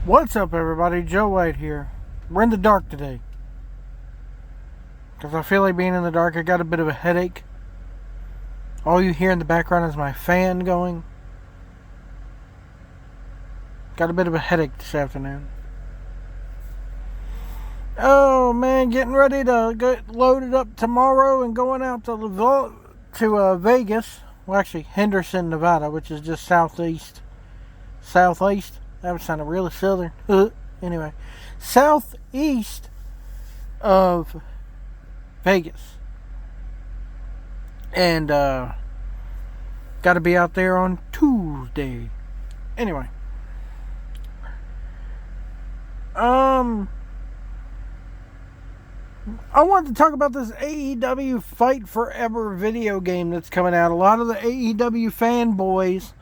What's up, everybody? Joe White here. We're in the dark today because I feel like being in the dark. I got a bit of a headache. All you hear in the background is my fan going. Got a bit of a headache this afternoon. Oh man, getting ready to get loaded up tomorrow and going out to Vegas. Well, actually Henderson, Nevada, which is just southeast. That was sounding really southern. Anyway, southeast of Vegas. And got to be out there on Tuesday. Anyway. I wanted to talk about this AEW Fight Forever video game that's coming out. A lot of the AEW fanboys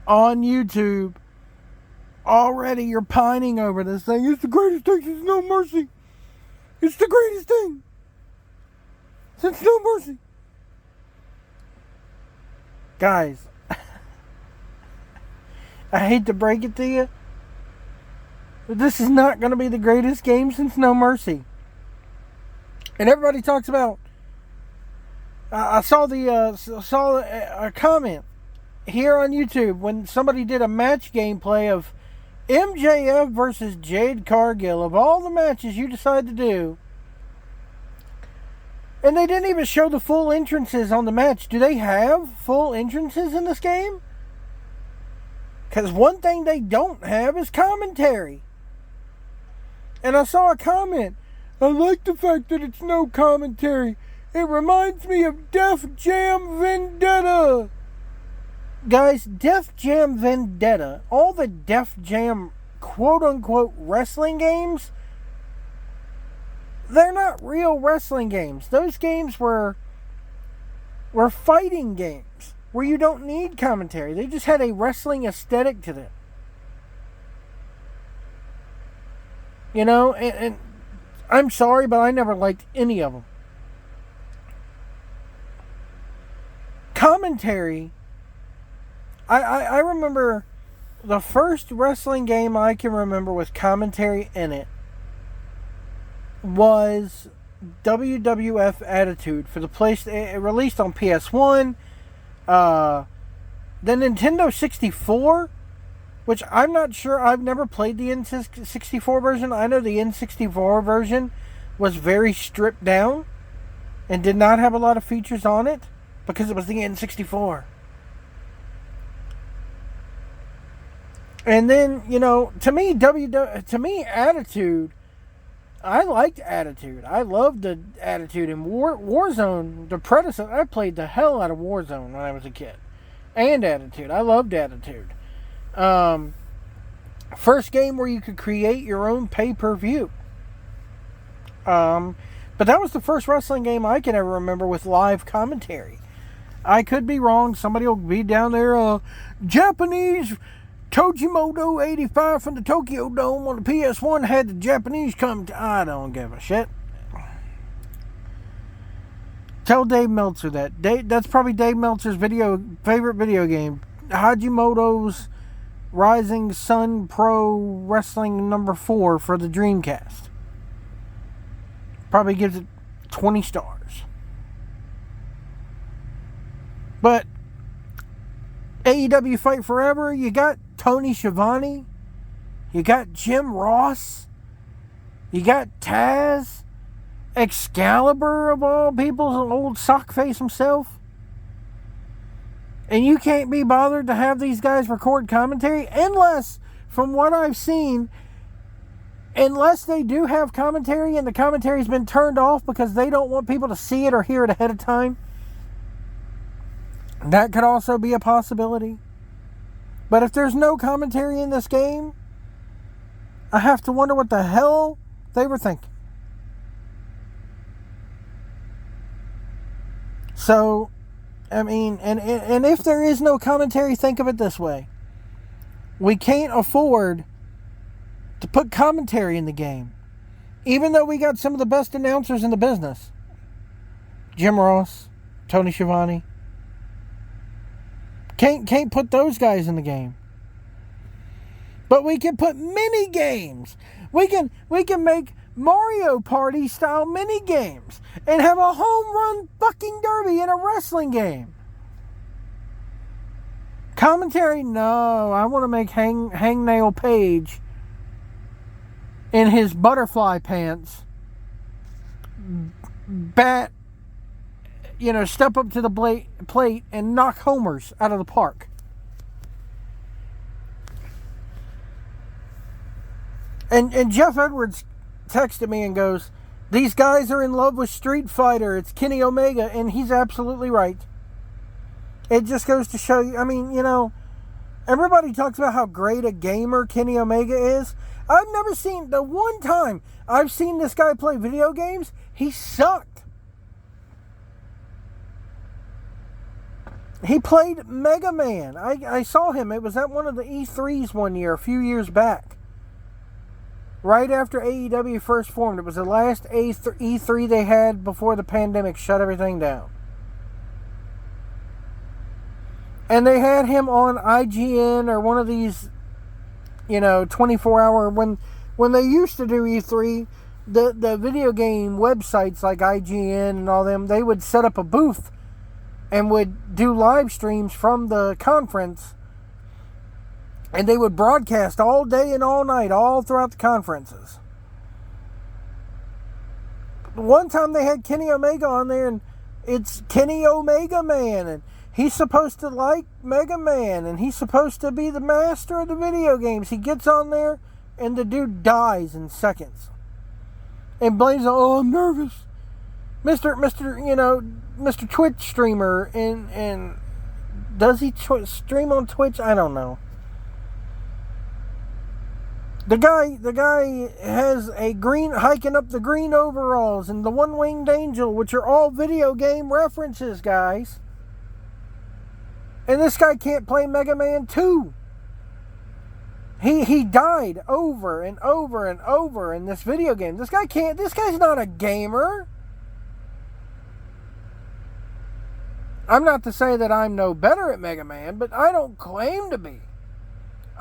on YouTube already you're pining over this thing. It's the greatest thing since No Mercy. It's the greatest thing since No Mercy. Guys, I hate to break it to you, but this is not going to be the greatest game since No Mercy. And everybody talks about. I saw a comment here on YouTube when somebody did a match gameplay of MJF versus Jade Cargill, of all the matches you decide to do, and they didn't even show the full entrances on the match. Do they have full entrances in this game? Because one thing they don't have is commentary. And I saw a comment, I like the fact that it's no commentary. It reminds me of Def Jam Vendetta. Guys, Def Jam Vendetta, all the Def Jam quote-unquote wrestling games, they're not real wrestling games. Those games were fighting games where you don't need commentary. They just had a wrestling aesthetic to them. You know, and I'm sorry, but I never liked any of them. Commentary, I remember the first wrestling game I can remember with commentary in it was WWF Attitude for the PlayStation. It released on PS1. The Nintendo 64, which I'm not sure. I've never played the N64 version. I know the N64 version was very stripped down and did not have a lot of features on it because it was the N64. And then, you know, to me, Attitude, I liked Attitude. I loved the Attitude. And Warzone, the predecessor, I played the hell out of Warzone when I was a kid. And Attitude. I loved Attitude. First game where you could create your own pay-per-view. But that was the first wrestling game I can ever remember with live commentary. I could be wrong. Somebody will be down there, Japanese Tojimoto 85 from the Tokyo Dome on the PS1 had the Japanese come to. I don't give a shit. Tell Dave Meltzer that. That's probably Dave Meltzer's favorite video game. Hajimoto's Rising Sun Pro Wrestling number 4 for the Dreamcast. Probably gives it 20 stars. But AEW Fight Forever, you got Tony Schiavone, you got Jim Ross, you got Taz, Excalibur of all people, an old sockface himself. And you can't be bothered to have these guys record commentary unless, from what I've seen, unless they do have commentary and the commentary's been turned off because they don't want people to see it or hear it ahead of time. That could also be a possibility. But if there's no commentary in this game, I have to wonder what the hell they were thinking. So, I mean, and if there is no commentary, think of it this way. We can't afford to put commentary in the game. Even though we got some of the best announcers in the business. Jim Ross, Tony Schiavone. Can't put those guys in the game. But we can put mini games. We can make Mario Party style mini games and have a home run fucking derby in a wrestling game. Commentary, no. I want to make Hangnail Page in his butterfly pants step up to the plate and knock homers out of the park. And Jeff Edwards texted me and goes, these guys are in love with Street Fighter. It's Kenny Omega. And he's absolutely right. It just goes to show you, everybody talks about how great a gamer Kenny Omega is. I've never seen, the one time I've seen this guy play video games, he sucked. He played Mega Man. I saw him. It was at one of the E3s one year, a few years back. Right after AEW first formed. It was the last E3 they had before the pandemic shut everything down. And they had him on IGN or one of these, 24-hour, when they used to do E3, the video game websites like IGN and all them, they would set up a booth and would do live streams from the conference, and they would broadcast all day and all night, all throughout the conferences. One time they had Kenny Omega on there, and it's Kenny Omega Man, and he's supposed to like Mega Man, and he's supposed to be the master of the video games. He gets on there, and the dude dies in seconds. And blames, I'm nervous. Mr. Twitch streamer, and does he stream on Twitch? I don't know. The guy has a green, hiking up the green overalls and the one-winged angel, which are all video game references, guys. And this guy can't play Mega Man 2. He died over and over and over in this video game. This guy's not a gamer. I'm not to say that I'm no better at Mega Man, but I don't claim to be.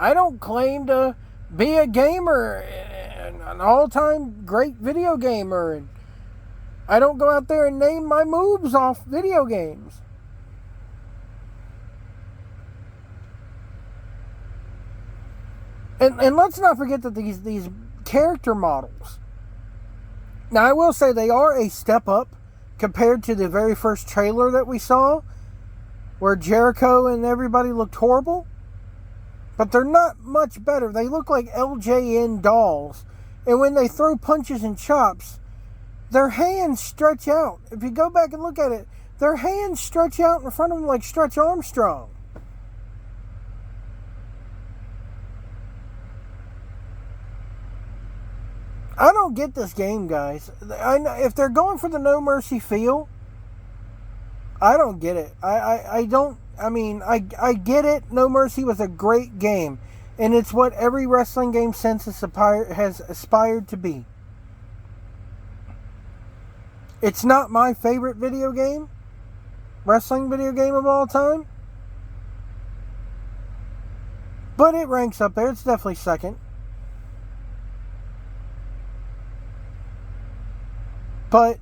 I don't claim to be a gamer, an all-time great video gamer, and I don't go out there and name my moves off video games. And let's not forget that these character models, now I will say they are a step up compared to the very first trailer that we saw, where Jericho and everybody looked horrible. But they're not much better. They look like LJN dolls. And when they throw punches and chops, their hands stretch out. If you go back and look at it, their hands stretch out in front of them like Stretch Armstrong. I don't get this game, guys. If they're going for the No Mercy feel, I don't get it. I get it. No Mercy was a great game. And it's what every wrestling game since has aspired to be. It's not my favorite wrestling video game of all time. But it ranks up there. It's definitely second. But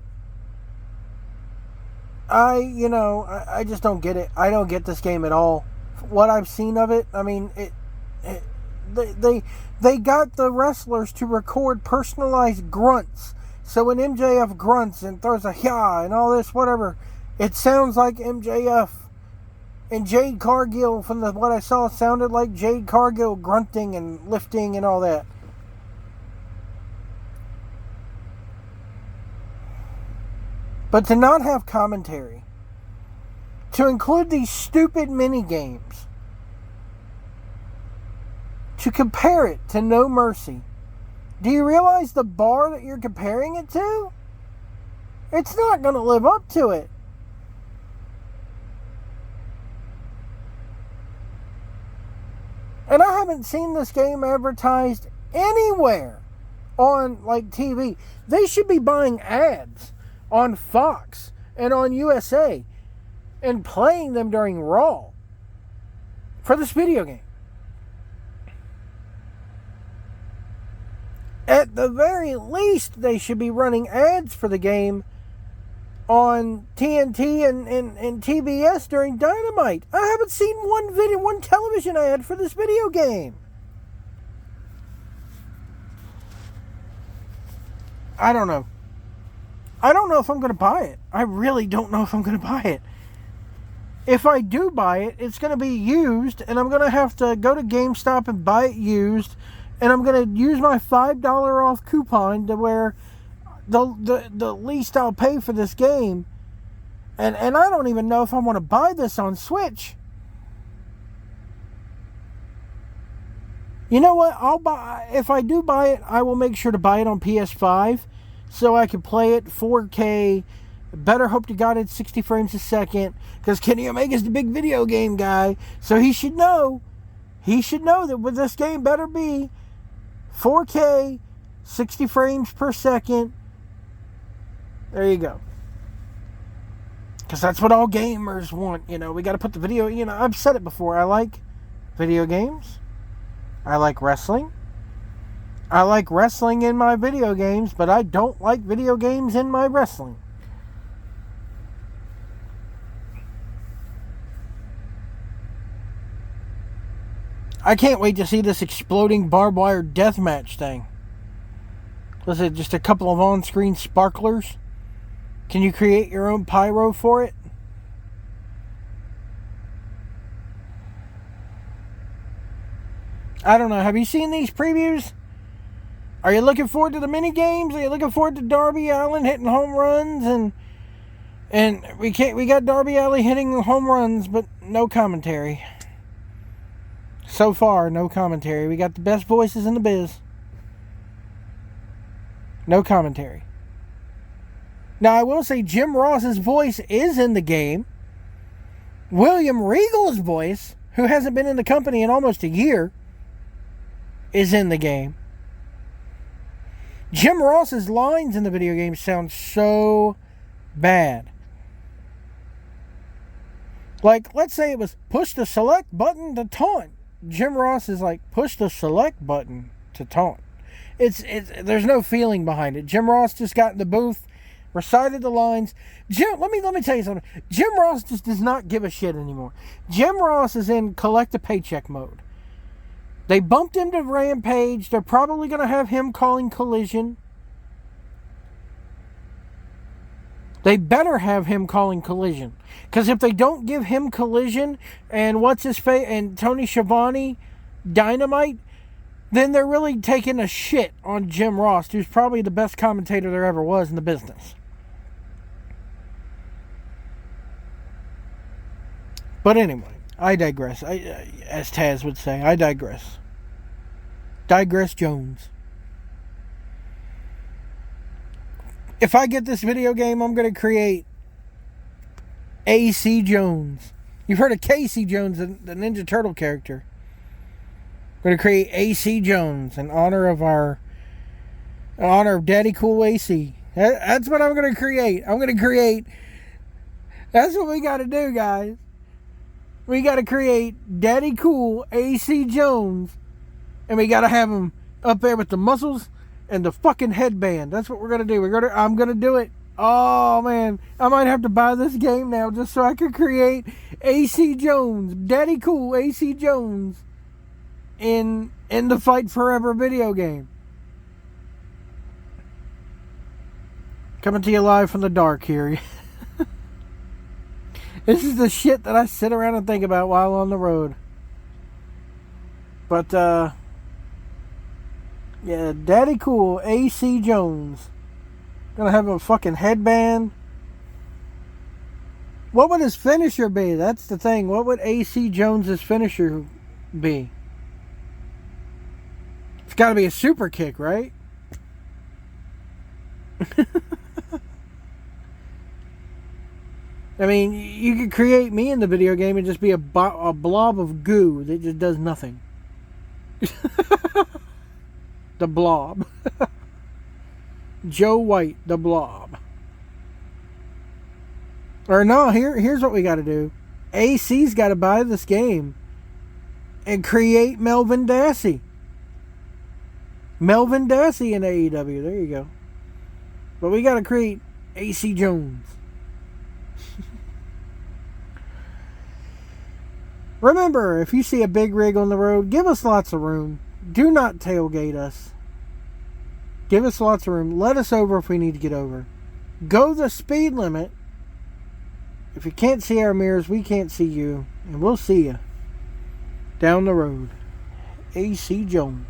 I just don't get it. I don't get this game at all. What I've seen of it, they got the wrestlers to record personalized grunts. So when MJF grunts and throws a "yeah" and all this, whatever, it sounds like MJF. And Jade Cargill, from what I saw, sounded like Jade Cargill grunting and lifting and all that. But to not have commentary, to include these stupid mini games, to compare it to No Mercy, do you realize the bar that you're comparing it to? It's not going to live up to it. And I haven't seen this game advertised anywhere on TV. They should be buying ads on Fox and on USA and playing them during Raw for this video game. At the very least, they should be running ads for the game on TNT and TBS during Dynamite. I haven't seen one television ad for this video game. I don't know. I don't know if I'm going to buy it. I really don't know if I'm going to buy it. If I do buy it, it's going to be used, and I'm going to have to go to GameStop and buy it used, and I'm going to use my $5 off coupon to where the least I'll pay for this game. And I don't even know if I want to buy this on Switch. You know what? If I do buy it, I will make sure to buy it on PS5 so I can play it 4K. Better hope to God it's 60 frames a second, because Kenny Omega's the big video game guy, so he should know that with this game better be 4K, 60 frames per second. There you go. Because that's what all gamers want, we got to put the video, I've said it before, I like video games, I like wrestling, I like wrestling in my video games, but I don't like video games in my wrestling. I can't wait to see this exploding barbed wire deathmatch thing. Was it just a couple of on-screen sparklers? Can you create your own pyro for it? I don't know. Have you seen these previews? Are you looking forward to the mini games? Are you looking forward to Darby Allin hitting home runs? And we got Darby Allin hitting home runs, but no commentary. So far, no commentary. We got the best voices in the biz. No commentary. Now, I will say Jim Ross's voice is in the game. William Regal's voice, who hasn't been in the company in almost a year, is in the game. Jim Ross's lines in the video game sound so bad. Like, let's say it was push the select button to taunt. Jim Ross is like, push the select button to taunt. There's no feeling behind it. Jim Ross just got in the booth, recited the lines. Let me tell you something. Jim Ross just does not give a shit anymore. Jim Ross is in collect a paycheck mode. They bumped him to Rampage. They're probably going to have him calling Collision. They better have him calling Collision. Because if they don't give him Collision and and Tony Schiavone Dynamite, then they're really taking a shit on Jim Ross, who's probably the best commentator there ever was in the business. But anyway, I digress. As Taz would say, I digress. Digress Jones. If I get this video game, I'm going to create AC Jones. You've heard of Casey Jones, the Ninja Turtle character. I'm going to create AC Jones in honor of Daddy Cool AC. That's what I'm going to create. That's what we got to do, guys. We got to create Daddy Cool AC Jones, and we got to have him up there with the muscles and the fucking headband. That's what we're going to do. I'm going to do it. Oh, man. I might have to buy this game now just so I can create AC Jones. Daddy Cool AC Jones in the Fight Forever video game. Coming to you live from the dark here. This is the shit that I sit around and think about while on the road. But, yeah, Daddy Cool AC Jones. Gonna have a fucking headband. What would his finisher be? That's the thing. What would AC Jones's finisher be? It's gotta be a super kick, right? I mean, you could create me in the video game and just be a blob of goo that just does nothing. The Blob. Joe White, the Blob. Or no, here's what we got to do. AC's got to buy this game and create Melvin Dassey. Melvin Dassey in AEW. There you go. But we got to create AC Jones. Remember, if you see a big rig on the road, give us lots of room. Do not tailgate us. Give us lots of room. Let us over if we need to get over. Go the speed limit. If you can't see our mirrors, we can't see you. And we'll see you down the road. AC Jones.